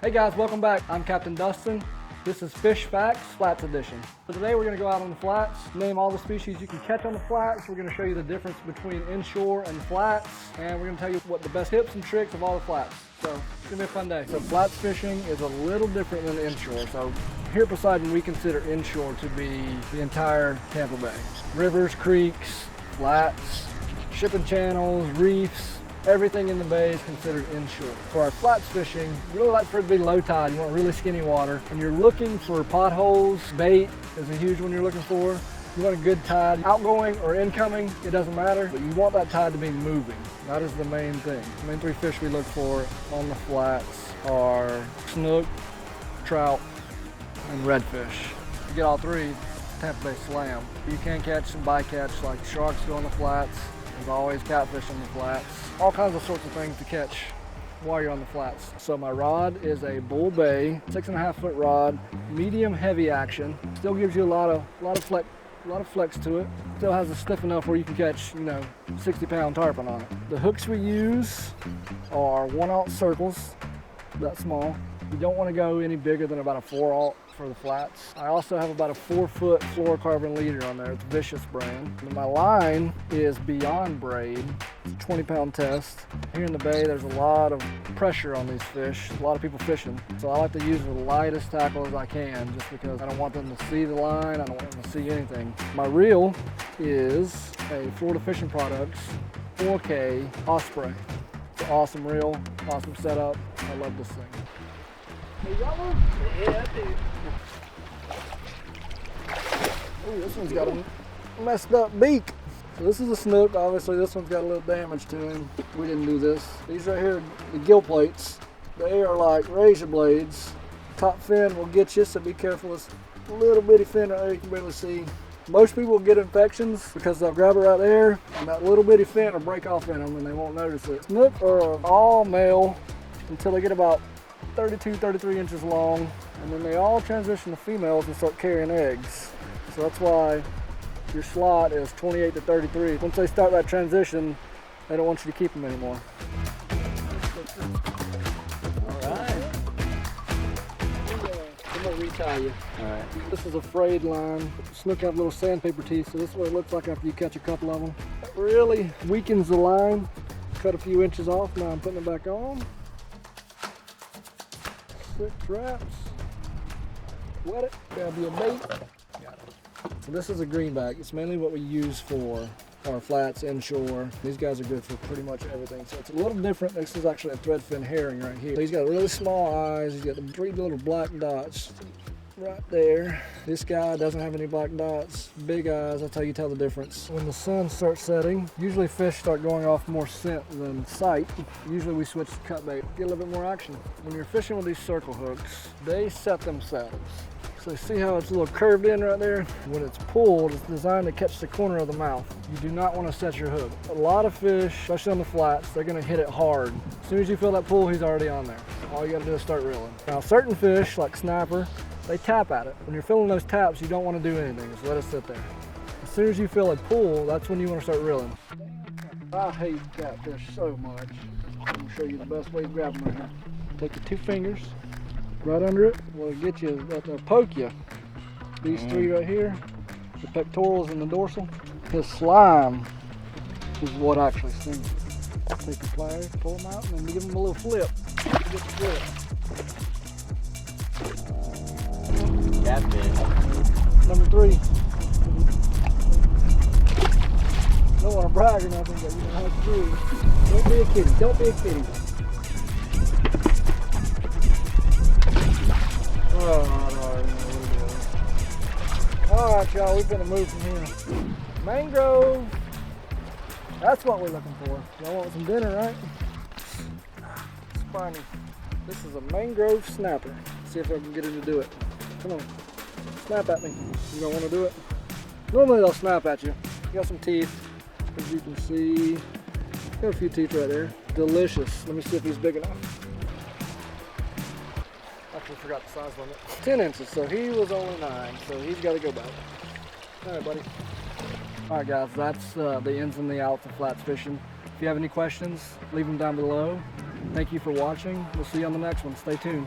Hey guys, welcome back. I'm Captain Dustin. This is Fish Facts, Flats Edition. So today we're going to go out on the flats, name all the species you can catch on the flats. We're going to show you the difference between inshore and flats, and we're going to tell you what the best tips and tricks of all the flats. So it's going to be a fun day. So flats fishing is a little different than inshore. So here at Poseidon, we consider inshore to be the entire Tampa Bay. Rivers, creeks, flats, shipping channels, reefs, everything in the bay is considered inshore. For our flats fishing, you really like for it to be low tide. You want really skinny water. And you're looking for potholes, bait is a huge one you're looking for. You want a good tide, outgoing or incoming, it doesn't matter, but you want that tide to be moving. That is the main thing. The main three fish we look for on the flats are snook, trout, and redfish. You get all three, Tampa Bay slam. You can catch some bycatch like sharks go on the flats. There's always catfish on the flats. All kinds of sorts of things to catch while you're on the flats. So my rod is a Bull Bay 6.5 foot rod, medium heavy action. Still gives you a lot of flex to it. Still has a stiff enough where you can catch, 60-pound tarpon on it. The hooks we use are 1/0 circles, that small. You don't want to go any bigger than about a 4/0 for the flats. I also have about a 4-foot fluorocarbon leader on there. It's Vicious brand. And my line is Beyond Braid. It's a 20-pound test. Here in the bay, there's a lot of pressure on these fish. A lot of people fishing. So I like to use the lightest tackle as I can just because I don't want them to see the line. I don't want them to see anything. My reel is a Florida Fishing Products 4K Osprey. It's an awesome reel, awesome setup. I love this thing. You got one? Yeah, I do. Ooh, this one's got a messed up beak. So this is a snook. Obviously, this one's got a little damage to him. We didn't do this. These right here, the gill plates, they are like razor blades. Top fin will get you, so be careful. It's a little bitty fin right there you can barely see. Most people get infections because they'll grab it right there, and that little bitty fin will break off in them, and they won't notice it. Snook are all male until they get about 32, 33 inches long, and then they all transition to females and start carrying eggs. So that's why your slot is 28 to 33. Once they start that transition, they don't want you to keep them anymore. All right. I'm gonna retie you. All right. This is a frayed line. Snook have little sandpaper teeth, so this is what it looks like after you catch a couple of them. It really weakens the line. Cut a few inches off, now I'm putting it back on. 6 wraps. Wet it, grab you a bait. Got it. So this is a greenback. It's mainly what we use for our flats, inshore. These guys are good for pretty much everything. So it's a little different. This is actually a threadfin herring right here. So he's got really small eyes. He's got the 3 little black dots right there. This guy doesn't have any black dots. Big eyes, that's how you tell the difference. When the sun starts setting, usually fish start going off more scent than sight. Usually we switch to cut bait, get a little bit more action. When you're fishing with these circle hooks, they set themselves. So see how it's a little curved in right there? When it's pulled, it's designed to catch the corner of the mouth. You do not want to set your hook. A lot of fish, especially on the flats, they're gonna hit it hard. As soon as you feel that pull, he's already on there. All you gotta do is start reeling. Now certain fish, like snapper, they tap at it. When you're feeling those taps, you don't want to do anything. Just let it sit there. As soon as you feel a pull, that's when you want to start reeling. I hate catfish so much. I'm going to show you the best way to grab them right here. Take your 2 fingers, right under it. Will get you, they'll poke you. These 3 right here, the pectorals and the dorsal. His slime is what actually stings. Take your pliers, pull them out, and then give them a little flip. Get the flip. Catfish. Number 3. Don't want to brag or nothing, but you know how to do. Don't be a kitty. Don't be a kitty. Alright, y'all, we're gonna move from here. Mangrove. That's what we're looking for. Y'all want some dinner, right? Spiny. This is a mangrove snapper. See if I can get him to do it. Come on. Snap at me. You don't want to do it? Normally they'll snap at you. You got some teeth, as you can see. Got a few teeth right there. Delicious. Let me see if he's big enough. Actually forgot the size limit. 10 inches, so he was only 9, so he's got to go back. All right, buddy. All right, guys, that's the ins and the outs of flats fishing. If you have any questions, leave them down below. Thank you for watching. We'll see you on the next one. Stay tuned.